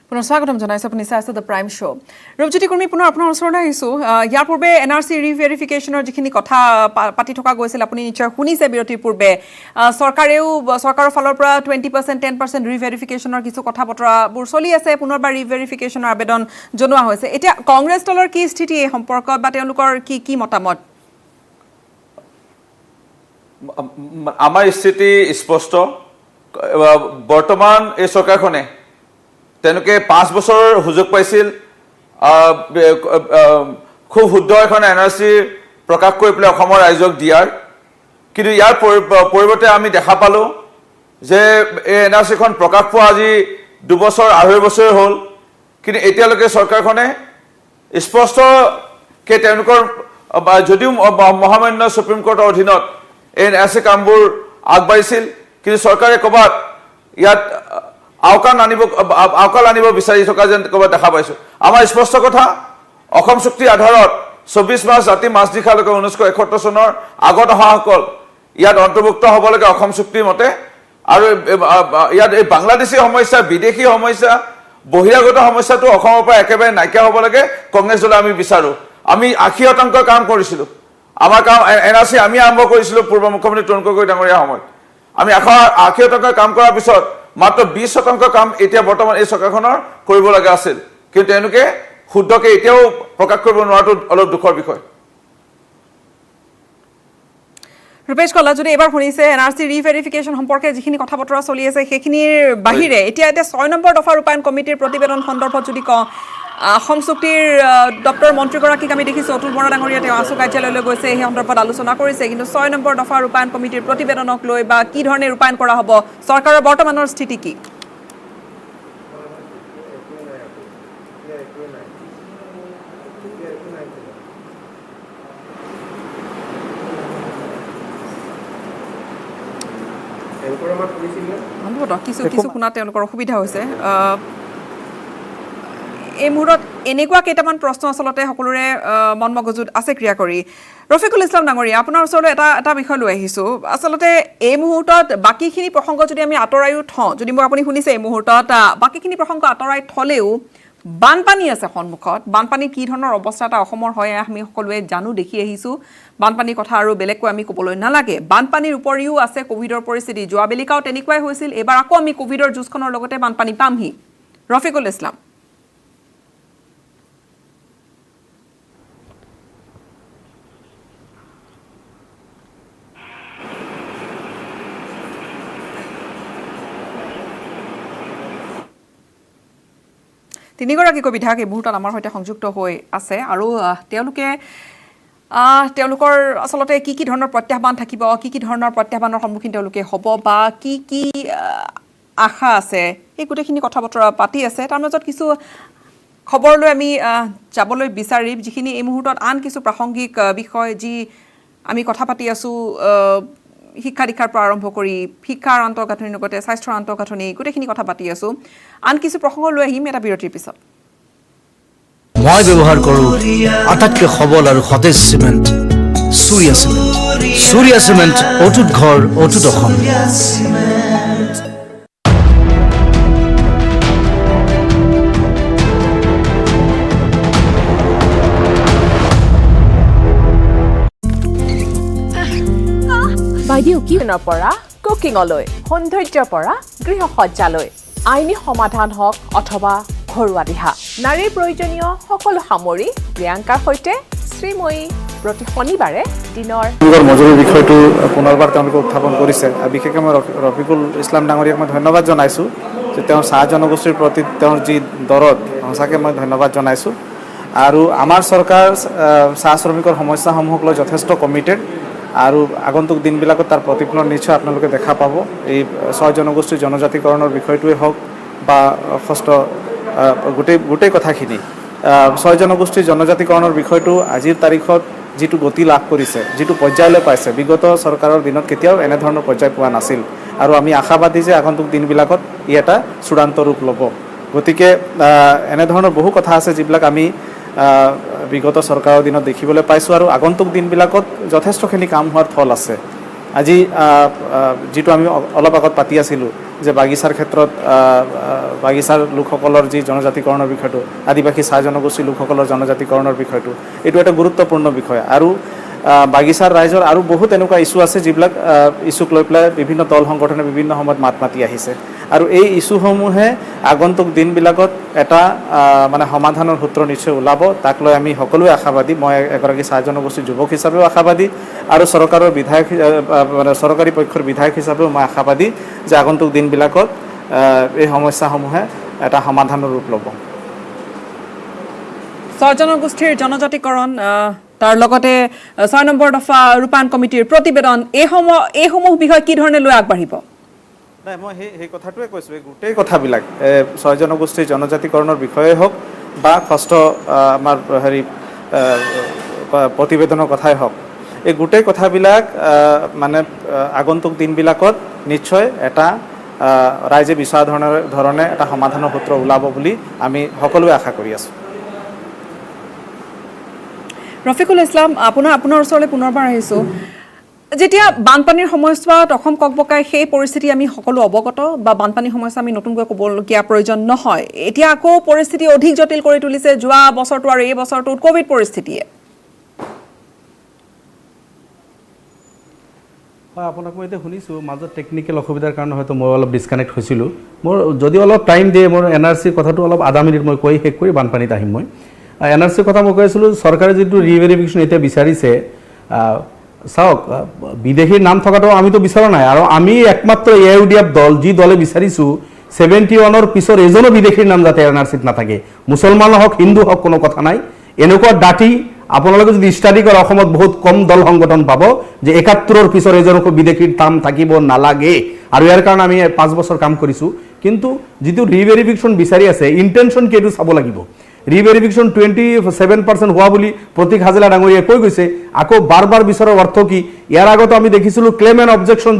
পুনৰ স্বাগতম জনাইছো আপুনি চাই আছে the prime show' Rupjyoti Kurmi পুনৰ আপোনাৰ ওচৰলৈ আহিছোঁ ইয়াৰ পূৰ্বে এনআৰচি ৰিভেৰিফিকেশ্যনৰ যিখিনি কথা পাতি থকা গৈছিল আপুনি নিশ্চয় শুনিছে বিৰতিৰ পূৰ্বে চৰকাৰৰ ফালৰ পৰা 20% 10% ৰিভেৰিফিকেশ্যনৰ কিছু কথা বতৰাবোৰ চলি আছে পুনৰবাৰ ৰিভেৰিফিকেশ্যনৰ আবেদন জনোৱা হৈছে এতিয়া কংগ্ৰেছ দলৰ কি স্থিতি এই সম্পৰ্কত বা তেওঁলোকৰ কি মতামত আমাৰ স্থিতি স্পষ্ট বৰ্তমান এই চৰকাৰখনে তেওঁলোকে 5 বছৰ সুযোগ পাইছিল খুব শুদ্ধ এখন এনআৰচি প্ৰকাশ কৰি পেলাই অসমৰ ৰাইজক দিয়াৰ কিন্তু ইয়াৰ পৰিৱৰ্তে আমি দেখা পালো যে এই এনআৰচিখন প্ৰকাশ পোৱা আজি 2 বছৰ 2.5 বছৰ হ'ল কিন্তু এতিয়ালৈকে চৰকাৰখনে স্পষ্ট কে তেওঁলোকৰ যদিও মহামান্য সুপ্ৰিম কোৰ্টৰ অধীনত এই এনআৰচি কামবোৰ আগবাঢ়িছিল কিন্তু চৰকাৰে ক'বাত ইয়াত আওকাল আনিব বিচাৰি থকা যেন ক'বাত দেখা পাইছো আমাৰ স্পষ্ট কথা অসম চুক্তিৰ আধাৰত 24 মাৰ্চ ৰাতি মাজনিশালৈকে 1971 চনৰ আগত অহাসকল ইয়াত অন্তৰ্ভুক্ত হ'ব লাগে অসম চুক্তিৰ মতে আৰু ইয়াত এই বাংলাদেশী সমস্যা বিদেশী সমস্যা বহিৰাগত সমস্যাটো অসমৰ পৰা একেবাৰে নাইকিয়া হ'ব লাগে কংগ্ৰেছ দলে আমি বিচাৰো আমি 80% কাম কৰিছিলো আমাৰ কাম এনআৰচি আমি আৰম্ভ কৰিছিলো পূৰ্ব মুখ্যমন্ত্ৰী তৰুণ গগৈ ডাঙৰীয়া সময়ত আমি 80% কাম কৰাৰ পিছত মাত্ৰ 20% কাম এতিয়া বৰ্তমান এই চৰকাৰখনৰ কৰিব লগা আছিল কিন্তু তেওঁলোকে শুদ্ধকে এতিয়াও প্ৰকাশ কৰিব নোৱাৰাটো অলপ দুখৰ বিষয় ৰূপেশ কলা যদি এবাৰ শুনিছে এনআৰচি ৰিভেৰিফিকেশ্যন সম্পৰ্কে যিখিনি কথা বতৰা চলি আছে সেইখিনিৰ বাহিৰে এতিয়া 6 নম্বৰ দফা ৰূপায়ণ কমিটিৰ প্ৰতিবেদন সন্দৰ্ভত যদি কওঁ অসম চুক্তিৰ ডক্টৰ মন্ত্ৰীগৰাকীক আমি দেখিছোঁ অতুল বৰা ডাঙৰীয়া তেওঁ আছু কাৰ্যালয়লৈ গৈছে এই সন্দৰ্ভত আলোচনা কৰিছে কিন্তু 6 নম্বৰ দফা ৰূপায়ণ কমিটিৰ প্ৰতিবেদনক লৈ বা কি ধৰণে ৰূপায়ণ কৰা হ'ব চৰকাৰৰ বৰ্তমানৰ স্থিতি কি কিছু শুনাত তেওঁলোকৰ অসুবিধা হৈছে এই মুহূৰ্তত এনেকুৱা কেইটামান প্ৰশ্ন আচলতে সকলোৰে মন মগজুত আছে ক্ৰিয়া কৰি ৰফিকুল ইছলাম ডাঙৰীয়া আপোনাৰ ওচৰলৈ এটা বিষয় লৈ আহিছোঁ আচলতে এই মুহূৰ্তত বাকীখিনি প্ৰসংগ যদি আমি আঁতৰাইও থওঁ যদি মোক আপুনি শুনিছে এই মুহূৰ্তত বাকীখিনি প্ৰসংগ আঁতৰাই থলেও বানপানী আছে সন্মুখত বানপানী কি ধৰণৰ অৱস্থা এটা অসমৰ হয় আমি সকলোৱে জানো দেখি আহিছোঁ বানপানীৰ কথা আৰু বেলেগকৈ আমি ক'বলৈ নালাগে বানপানীৰ উপৰিও আছে কোভিডৰ পৰিস্থিতি যোৱাবেলিকাও তেনেকুৱাই হৈছিল এবাৰ আকৌ আমি কোভিডৰ যুঁজখনৰ লগতে বানপানী পামহি ৰফিকুল ইছলাম তিনিগৰাকী বিধায়ক এই মুহূৰ্তত আমাৰ সৈতে সংযুক্ত হৈ আছে আৰু তেওঁলোকৰ আচলতে কি ধৰণৰ প্ৰত্যাহ্বান থাকিব কি ধৰণৰ প্ৰত্যাহ্বানৰ সন্মুখীন তেওঁলোকে হ'ব বা কি আশা আছে এই গোটেইখিনি কথা বতৰা পাতি আছে তাৰ মাজত কিছু খবৰলৈ আমি যাবলৈ বিচাৰিম যিখিনি এই মুহূৰ্তত আন কিছু প্ৰাসংগিক বিষয় যি আমি কথা পাতি আছোঁ শিক্ষা দীক্ষাৰ পৰা আৰম্ভ কৰি শিক্ষাৰ আন্তঃগাঁথনিৰ লগতে স্বাস্থ্যৰ আন্তঃগাঁথনি গোটেইখিনি কথা পাতি আছোঁ আন কিছু প্ৰসংগ লৈ আহিম এটা বিৰতিৰ পিছত মই ব্যৱহাৰ কৰোঁ আটাইতকৈ সবল আৰু সতেজ চিমেণ্ট সূৰ্যা চিমেণ্ট অটুট ঘৰ অটুট অসম বাইদেউ কিনৰ পৰা কুকিঙলৈ সৌন্দৰ্যৰ পৰা গৃহসজ্জালৈ আইনী সমাধান হওক অথবা ঘৰুৱা দিহা নাৰীৰ প্ৰয়োজনীয় সকলো সামৰি প্ৰিয়ংকাৰ সৈতে শ্ৰীময়ী প্ৰতি শনিবাৰে দিনৰ মজুৰিৰ বিষয়টো পুনৰবাৰ তেওঁলোকে উত্থাপন কৰিছে বিশেষকৈ মই ৰফিকুল ইছলাম ডাঙৰীয়াক মই ধন্যবাদ জনাইছোঁ যে তেওঁ চাহ জনগোষ্ঠীৰ প্ৰতি তেওঁৰ যি দৰদ সঁচাকৈ মই ধন্যবাদ জনাইছোঁ আৰু আমাৰ চৰকাৰ চাহ শ্ৰমিকৰ সমস্যাসমূহক লৈ যথেষ্ট কমিটেড আৰু আগন্তুক দিনবিলাকত তাৰ প্ৰতিফলন নিশ্চয় আপোনালোকে দেখা পাব এই 6 জনগোষ্ঠীৰ জনজাতিকৰণৰ বিষয়টোৱে হওক বা ষষ্ঠ গোটেই কথাখিনি 6 জনগোষ্ঠীৰ জনজাতিকৰণৰ বিষয়টো আজিৰ তাৰিখত যিটো গতি লাভ কৰিছে যিটো পৰ্যায়লৈ পাইছে বিগত চৰকাৰৰ দিনত কেতিয়াও এনেধৰণৰ পৰ্যায় পোৱা নাছিল আৰু আমি আশাবাদী যে আগন্তুক দিনবিলাকত ই এটা চূড়ান্ত ৰূপ ল'ব গতিকে এনেধৰণৰ বহু কথা আছে যিবিলাক আমি বিগত চৰকাৰৰ দিনত দেখিবলৈ পাইছোঁ আৰু আগন্তুক দিনবিলাকত যথেষ্টখিনি কাম হোৱাৰ থল আছে আজি যিটো আমি অলপ আগত পাতি আছিলোঁ যে বাগিচাৰ ক্ষেত্ৰত বাগিচাৰ লোকসকলৰ যি জনজাতিকৰণৰ বিষয়টো, আদিবাসী চাহ জনগোষ্ঠীৰ লোকসকলৰ জনজাতিকৰণৰ বিষয়টো, এইটো এটা গুৰুত্বপূৰ্ণ বিষয়। আৰু বাগিচাৰ ৰাইজৰ আৰু বহুত এনেকুৱা ইছ্যু আছে যিবিলাক ইছ্যুক লৈ পেলাই বিভিন্ন দল সংগঠনে বিভিন্ন সময়ত মাত মাতি আহিছে। আৰু এই ইছ্যুসমূহে আগন্তুক দিনবিলাকত এটা মানে সমাধানৰ সূত্ৰ নিশ্চয় ওলাব, তাক লৈ আমি সকলোৱে আশাবাদী। মই এগৰাকী চাহ জনগোষ্ঠীৰ যুৱক হিচাপেও আশাবাদী আৰু চৰকাৰৰ বিধায়ক মানে চৰকাৰী পক্ষৰ বিধায়ক হিচাপেও মই আশাবাদী যে আগন্তুক দিনবিলাকত এই সমস্যাসমূহে এটা সমাধানৰ ৰূপ ল'ব। চাহ জনগোষ্ঠীৰ জনজাতিকৰণ, তাৰ লগতে 6 নম্বৰ দফা ৰূপায়ণ কমিটিৰ প্ৰতিবেদন, এইসমূহ বিষয় কি ধৰণে লৈ আগবাঢ়িব? নাই, মই সেই কথাটোৱে কৈছোঁ। এই গোটেই কথাবিলাক ছয় জনগোষ্ঠীৰ জনজাতিকৰণৰ বিষয়ে হওক বা ষষ্ঠ আমাৰ প্ৰতিবেদনৰ কথাই হওক, এই গোটেই কথাবিলাক মানে আগন্তুক দিনবিলাকত নিশ্চয় এটা ৰাইজে বিচৰা ধৰণে এটা সমাধানৰ সূত্ৰ ওলাব বুলি আমি সকলোৱে আশা কৰি আছোঁ। ৰফিকুল ইছলাম, আপোনাৰ ওচৰলৈ পুনৰবাৰ আহিছোঁ। যেতিয়া বানপানীৰ সময়ছোৱাত অসম ককবকাই সেই পৰিস্থিতি আমি সকলো অৱগত, বা বানপানীৰ সমস্যা আমি নতুনকৈ ক'বলগীয়া প্ৰয়োজন নহয়। এতিয়া আকৌ পৰিস্থিতি অধিক জটিল কৰি তুলিছে যোৱা বছৰটো আৰু এই বছৰটোত কোভিড পৰিস্থিতিয়ে। হয়, আপোনাক মই এতিয়া শুনিছোঁ। মাজত টেকনিকেল অসুবিধাৰ কাৰণে হয়তো মই অলপ ডিছকানেক্ট হৈছিলোঁ। মোৰ যদি অলপ টাইম দিয়ে, মোৰ NRCৰ কথাটো অলপ আধা মিনিট মই কৈ শেষ কৰি বানপানীত আহিম। মই NRCৰ কথা মই কৈ আছিলোঁ। চৰকাৰে যিটো ৰিভেৰিফিকেশ্যন এতিয়া বিচাৰিছে, চাওক, বিদেশীৰ নাম থকাটো আমিতো বিচৰা নাই। আৰু আমি একমাত্ৰ AIUDF দল, যি দলে বিচাৰিছোঁ 71ৰ পিছৰ এজনো বিদেশীৰ নাম যাতে NRCত নাথাকে। মুছলমান হওক, হিন্দু হওক, কোনো কথা নাই। এনেকুৱা ডাটি আপোনালোকে যদি ষ্টাডি কৰে, অসমত বহুত কম দল সংগঠন পাব যে 71ৰ পিছৰ এজনকো বিদেশীৰ নাম থাকিব নালাগে। আৰু ইয়াৰ কাৰণে আমি 5 বছৰ কাম কৰিছোঁ। কিন্তু যিটো ৰিভেৰিফিকেশ্যন বিচাৰি আছে, ইণ্টেনশ্যন কি এইটো চাব লাগিব। ৰিভেৰিফিকেশ্যন 27% হোৱা বুলি প্ৰতীক হাজেলা ডাঙৰীয়াই কৈ গৈছে। আকৌ বাৰ বিচৰাৰ অৰ্থ কি? ইয়াৰ আগতো আমি দেখিছিলোঁ ক্লেইম এণ্ড অবজেকশ্যন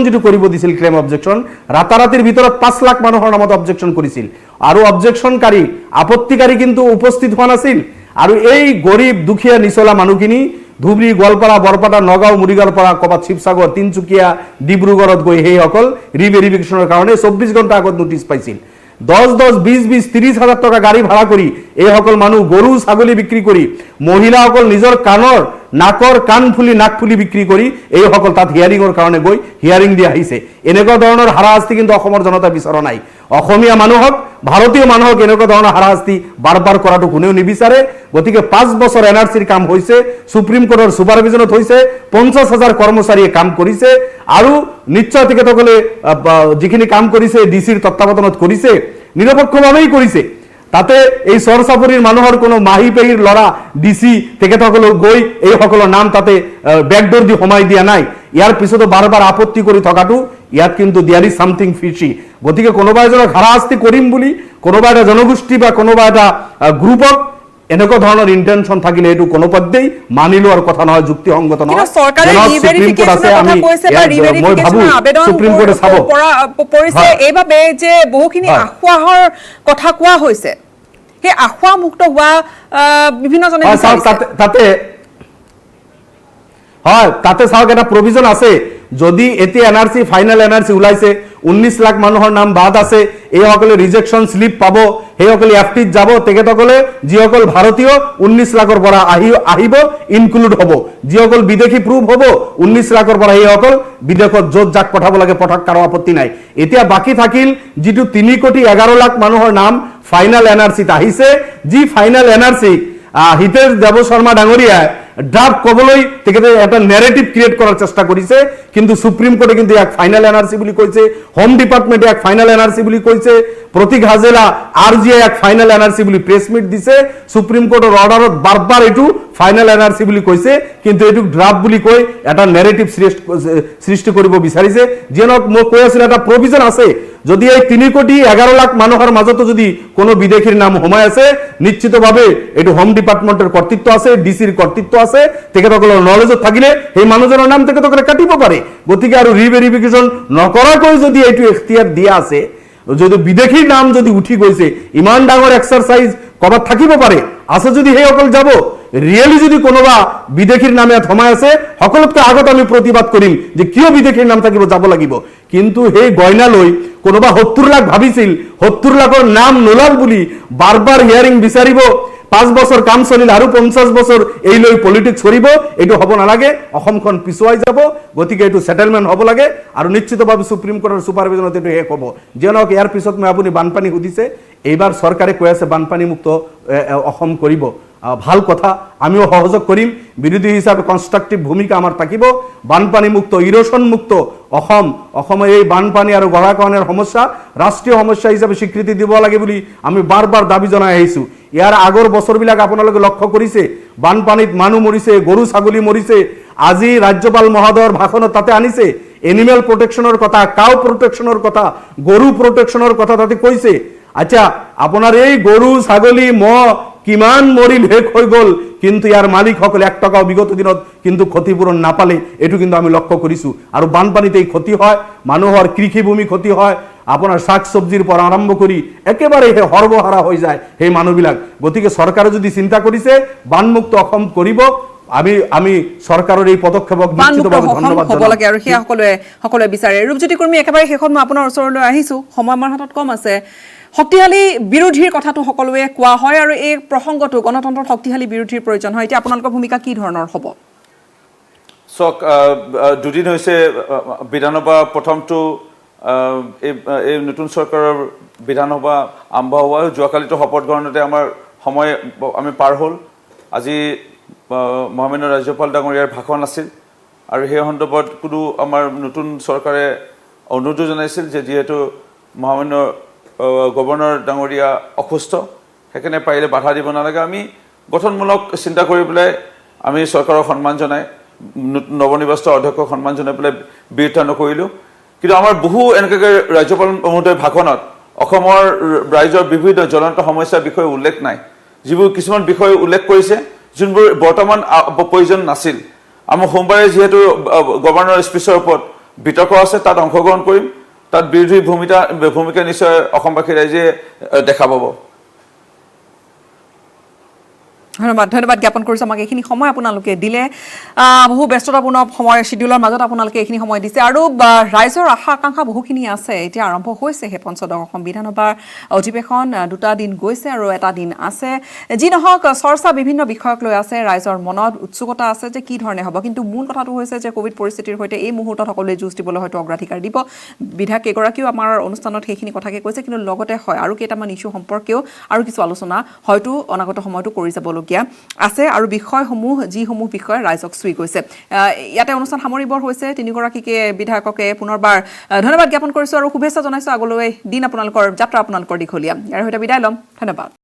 যিটো কৰিব দিছিল, ক্লেইম অবজেকশ্যন ৰাতাৰাতিৰ ভিতৰত 5 লাখ মানুহৰ নামত অবজেকশ্যন কৰিছিল। আৰু অবজেকশ্যনকাৰী, আপত্তিকাৰী কিন্তু উপস্থিত হোৱা নাছিল। আৰু এই গৰীব দুখীয়া নিচলা মানুহখিনি ধুবুৰী, গোৱালপাৰা, বৰপেটা, নগাঁও, মৰিগাঁৱৰ পৰা ক'ৰবাত শিৱসাগৰ, তিনিচুকীয়া, ডিব্ৰুগড়ত গৈ সেইসকল ৰিভেৰিফিকেশ্যনৰ কাৰণে 24 ঘণ্টা আগত নোটিছ পাইছিল। 10, 20, 30 হাজাৰ টকা গাড়ী ভাড়া কৰি এইসকল মানুহ গৰু ছাগলী বিক্ৰী কৰি, মহিলাসকল নিজৰ নাকৰ কাণ ফুলি নাক ফুলি বিক্ৰী কৰি এইসকল তাত হিয়াৰিঙৰ কাৰণে গৈ হিয়াৰিং দি আহিছে। এনেকুৱা ধৰণৰ হাৰাশাস্তি কিন্তু অসমৰ জনতা বিচৰা নাই। অসমীয়া মানুহক, ভাৰতীয় মানুহক এনেকুৱা ধৰণৰ হাৰাশাস্তি বাৰ কৰাটো কোনেও নিবিচাৰে। গতিকে 5 বছৰ NRCৰ কাম হৈছে, সুপ্ৰিম কোৰ্টৰ ছুপাৰভিজনত হৈছে, 50,000 কৰ্মচাৰীয়ে কাম কৰিছে। আৰু নিশ্চয় তেখেতসকলে যিখিনি কাম কৰিছে DCৰ তত্ত্বাৱধানত কৰিছে, নিৰপেক্ষভাৱেই কৰিছে। তাতে এই চৰ চাপৰিৰ মানুহৰ কোনো মাহী পেহীৰ ল'ৰা DC তেখেতসকলে গৈ এইসকলৰ নাম তাতে বেকডোৰ দি সোমাই দিয়া নাই। ইয়াৰ পিছতো বাৰ আপত্তি কৰি থকাটো, ইয়াত কিন্তু দেয়াৰ ইজ সামথিং ফিচি। গতিকে কোনোবা এজনক হাৰাশাস্তি কৰিম বুলি কোনোবা এটা জনগোষ্ঠী বা কোনোবা এটা গ্ৰুপক এনেকুৱা ধৰণৰ ইন্টেনশন থাকিলে এইটো কোনো পদ্ধতি মানি লোৱাৰ কথা নহয়, যুক্তিসংগত নহয়। চৰকাৰে ৰিভেৰিফিকেশ্যনৰ কথা কৈছে বা ৰিভেৰিফিকেশ্যনৰ আবেদন পৰিছে এইভাবে যে বহুখিনি আখুৱাহৰ কথা কোৱা হৈছে। সেই আখুৱা মুক্ত হোৱা বিভিন্নজনে তাতে চাওক এটা প্ৰভিজন আছে। যদি এতিয়া NRC ফাইনেল NRC ওলাইছে, 19 লাখ মানুহৰ নাম বাদ আছে, এইসকলে ৰিজেকশ্যন শ্লিপ পাব, সেইসকলে FTত যাব। তেখেতসকলে যিসকল ভাৰতীয় 19 লাখৰ পৰা আহিব ইনক্লুড হ'ব, যিসকল বিদেশী প্ৰুভ হ'ব 19 লাখৰ পৰা সেইসকল বিদেশত য'ত যাক পঠাব লাগে পঠাক, কাৰো আপত্তি নাই। এতিয়া বাকী থাকিল যিটো 3,11,00,000 মানুহৰ নাম ফাইনেল NRCত আহিছে, যি ফাইনেল NRC হিতেশ দেৱ শৰ্মা ডাঙৰীয়াই ড্ৰাফ্ট ক'বলৈ তেখেতে এটা নেৰেটিভ ক্ৰিয়েট কৰাৰ চেষ্টা কৰিছে। কিন্তু সুপ্ৰিম কোৰ্টে কিন্তু ইয়াক ফাইনেল NRC বুলি কৈছে, হোম ডিপাৰ্টমেণ্টে ইয়াক ফাইনেল NRC বুলি কৈছে, প্ৰতীক হাজেলা RGয়ে ইয়াক ফাইনেল NRC বুলি প্ৰেছ মিট দিছে। সুপ্ৰিম কোৰ্টৰ অৰ্ডাৰত বাৰ এইটো ফাইনেল NRC বুলি কৈছে, কিন্তু এইটো ড্ৰাফ্ট বুলি কৈ এটা নেৰেটিভ সৃষ্টি কৰিব বিচাৰিছে। যিয়ে নহওক, মই কৈ আছিলোঁ এটা প্ৰভিজন আছে। যদি এই 3,11,00,000 মানুহৰ মাজতো যদি কোনো বিদেশীৰ নাম সোমাই আছে, নিশ্চিতভাৱে এইটো হোম ডিপাৰ্টমেণ্টৰ কৰ্তৃত্ব আছে, DCৰ কৰ্তৃত্ব আছে। তেখেতসকলৰ নলেজত থাকিলে সেই মানুহজনৰ নাম তেখেতসকলে কাটিব পাৰে। গতিকে আৰু ৰিভেৰিফিকেশ্যন নকৰাকৈ যদি এইটো এখতিয়াৰ দিয়া আছে, যদি বিদেশীৰ নাম যদি উঠি গৈছে, ইমান ডাঙৰ এক্সাৰচাইজ ক'ৰবাত থাকিব পাৰে, আছে যদি সেইসকল যাব। ৰিয়েলি যদি কোনোবা বিদেশীৰ নাম ইয়াত সোমাই আছে সকলোতকৈ আগত আমি প্ৰতিবাদ কৰিম যে কিয় বিদেশীৰ নাম থাকিব, যাব লাগিব। কিন্তু সেই গইনা লৈ কোনোবা 70 লাখ ভাবিছিল, 70 লাখৰ নাম নোলাল বুলি বাৰ বাৰ হিয়াৰিং বিচাৰিব, 5 বছৰ কাম চলিল আৰু 50 বছৰ এই লৈ পলিটিক্স কৰিব, এইটো হ'ব নালাগে। অসমখন পিছুৱাই যাব, গতিকে এইটো সেটেলমেন্ট হ'ব লাগে আৰু নিশ্চিতভাৱে সুপ্ৰিম কোৰ্টৰ সুপাৰভিজনত এইটো শেষ হ'ব। যেনক ইয়াৰ পিছত মই আপুনি বানপানী সুধিছে, এইবাৰ চৰকাৰে কৈ আছে বানপানী মুক্ত অসম কৰিব, ভাল কথা, আমিও সহযোগ কৰিম। বিৰোধী হিচাপে কনষ্ট্ৰাকটিভ ভূমিকা আমাৰ থাকিব। বানপানী মুক্ত, ইৰোশন মুক্ত অসমৰ এই বানপানী আৰু গৰাখহনীয়াৰ সমস্যা ৰাষ্ট্ৰীয় সমস্যা হিচাপে স্বীকৃতি দিব লাগে বুলি আমি বাৰ বাৰ দাবী জনাই আহিছোঁ। ইয়াৰ আগৰ বছৰবিলাক আপোনালোকে লক্ষ্য কৰিছে, বানপানীত মানুহ মৰিছে, গৰু ছাগলী মৰিছে। আজি ৰাজ্যপাল মহোদয়ৰ ভাষণত তাতে আনিছে এনিমেল প্ৰটেকশ্যনৰ কথা, কাউ প্ৰটেকশ্যনৰ কথা, গৰু প্ৰটেকশ্যনৰ কথা তাতে কৈছে। আচ্ছা, আপোনাৰ এই গৰু ছাগলী মহ কিমান মৰিল, শেষ হৈ গ'ল, কিন্তু ইয়াৰ মালিকসকলে 1 টকাও বিগত দিনত কিন্তু ক্ষতিপূৰণ নাপালে, এইটো কিন্তু আমি লক্ষ্য কৰিছোঁ। আৰু বানপানীতে ক্ষতি হয়, মানুহৰ কৃষিভূমি ক্ষতি হয়, আপোনাৰ শাক চব্জিৰ পৰা আৰম্ভ কৰি একেবাৰে সৰ্বহাৰা হৈ যায় সেই মানুহবিলাক। গতিকে চৰকাৰে যদি চিন্তা কৰিছে বানমুক্ত অসম কৰিব, আমি চৰকাৰৰ এই পদক্ষেপক নিশ্চিতভাৱে ধন্যবাদ হ'ব লাগে আৰু সেয়া সকলোৱে বিচাৰে। ৰূপজ্যোতি কৰ্মী, একেবাৰে শেষত মই আপোনাৰ ওচৰলৈ আহিছোঁ, সময় আমাৰ হাতত কম আছে। শক্তিশালী বিৰোধীৰ কথাটো সকলোৱে কোৱা হয় আৰু এই প্ৰসংগটো গণতন্ত্ৰত শক্তিশালী বিৰোধীৰ প্ৰয়োজন হয়। এতিয়া আপোনালোকৰ ভূমিকা কি ধৰণৰ হ'ব? চাওক, দুদিন হৈছে বিধানসভা প্ৰথমটো এই নতুন চৰকাৰৰ বিধানসভা আৰম্ভ হোৱা, যোৱাকালিতো শপত গ্ৰহণতে আমাৰ সময় আমি পাৰ হ'ল। আজি মহামান্য ৰাজ্যপাল ডাঙৰীয়াৰ ভাষণ আছিল আৰু সেই সন্দৰ্ভত কোনো আমাৰ নতুন চৰকাৰে অনুৰোধ জনাইছিল যে যিহেতু মহামান্য গভৰ্ণৰ ডাঙৰীয়া অসুস্থ, সেইকাৰণে পাৰিলে বাধা দিব নালাগে, আমি গঠনমূলক চিন্তা কৰি পেলাই আমি চৰকাৰক সন্মান জনাই, নৱনিৰ্বাচিত অধ্যক্ষক সন্মান জনাই পেলাই বিৰোধিতা নকৰিলোঁ। কিন্তু আমাৰ বহু এনেকৈ ৰাজ্যপাল মহোদয়ৰ ভাষণত অসমৰ ৰাইজৰ বিভিন্ন জ্বলন্ত সমস্যাৰ বিষয়ে উল্লেখ নাই। যিবোৰ কিছুমান বিষয় উল্লেখ কৰিছে যোনবোৰ বৰ্তমান প্ৰয়োজন নাছিল। আমাৰ সোমবাৰে যিহেতু গভৰ্ণৰ স্পীচৰ ওপৰত বিতৰ্ক আছে, তাত অংশগ্ৰহণ কৰিম। তাত বিৰোধী ভূমিকা নিশ্চয় অসমবাসী ৰাইজে দেখা পাব। ধন্যবাদ জ্ঞাপন কৰিছোঁ আমাক এইখিনি সময় আপোনালোকে দিলে। বহু ব্যস্ততাপূৰ্ণ সময় চিডিউলৰ মাজত আপোনালোকে এইখিনি সময় দিছে আৰু ৰাইজৰ আশা আকাংক্ষা বহুখিনি আছে। এতিয়া আৰম্ভ হৈছেহে পঞ্চদশ অসম বিধানসভাৰ অধিৱেশন, 2টা দিন গৈছে আৰু এটা দিন আছে। যি নহওক, চৰ্চা বিভিন্ন বিষয়ক লৈ আছে, ৰাইজৰ মনত উৎসুকতা আছে যে কি ধৰণে হ'ব। কিন্তু মূল কথাটো হৈছে যে কোভিড পৰিস্থিতিৰ সৈতে এই মুহূৰ্তত সকলোৱে যুঁজ দিবলৈ হয়তো অগ্ৰাধিকাৰ দিব। বিধায়ক কেইগৰাকীও আমাৰ অনুষ্ঠানত সেইখিনি কথাকে কৈছে, কিন্তু লগতে হয় আৰু কেইটামান ইছ্যু সম্পৰ্কেও আৰু কিছু আলোচনা হয়তো অনাগত সময়তো কৰি যাবলগীয়া আছে আৰু বিষয়সমূহ যিসমূহ বিষয় ৰাইজক চুই গৈছে। ইয়াতে অনুষ্ঠান সামৰিবৰ হৈছে। 3গৰাকীকে বিধায়ককে পুনৰবাৰ ধন্যবাদ জ্ঞাপন কৰিছোঁ আৰু শুভেচ্ছা জনাইছোঁ। আগলৈ দিন আপোনালোকৰ যাত্ৰা আপোনালোকৰ দীঘলীয়া। ইয়াৰ সৈতে বিদায় ল'ম। ধন্যবাদ।